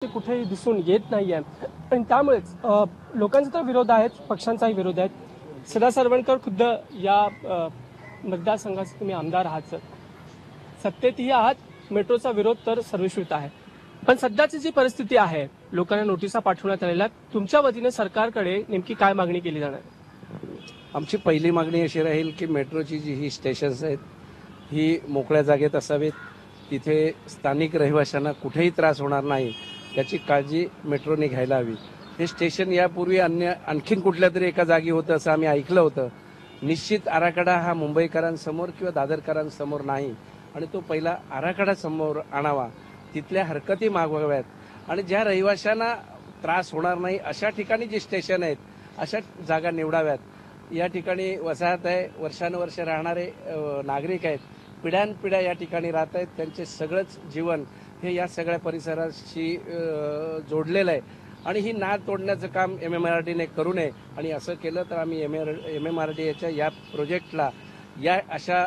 ते कुठेही दिसून येत नाहीये आणि त्यामुळेच लोकांचा तर विरोध आहेच, पक्षांचाही विरोध आहे. सदा सरवणकर खुद्द या मतदारसंघाचे तुम्ही आमदार आहात, सत्तेतही आहात. मेट्रोचा विरोध तर सर्वश्रुत आहे. पण सध्याची जी परिस्थिती आहे, लोकांना नोटिसा पाठवण्यात आलेल्या, तुमच्या वतीने सरकारकडे नेमकी काय मागणी केली जाणार? आमची पहिली मागणी अशी राहील की मेट्रोची जी ही स्टेशन्स आहेत ही मोकळ्या जागेत असावीत. तिथे स्थानिक रहिवाशांना कुठेही त्रास होणार नाही याची काळजी मेट्रोने घ्यायला हवी. हे स्टेशन यापूर्वी आणखीन कुठल्या तरी एका जागी होतं असं आम्ही ऐकलं होतं. निश्चित आराखडा हा मुंबईकरांसमोर किंवा दादरकरांसमोर नाही आणि तो पहिला आराखडा समोर आणावा. तिथल्या हरकती मागवाव्यात आणि ज्या रहिवाशांना त्रास होणार नाही अशा ठिकाणी जे स्टेशन आहेत अशा जागा निवडाव्यात. या ठिकाणी वसाहत आहे, वर्षानुवर्ष राहणारे नागरिक आहेत, पिढ्यानपिढ्या या ठिकाणी राहत आहेत. त्यांचे सगळंच जीवन हे या सगळ्या परिसराशी जोडलेलं आहे आणि ही नाळ तोडण्याचं काम MMRDने करू नये. आणि असं केलं तर आम्ही MMRD या प्रोजेक्टला या अशा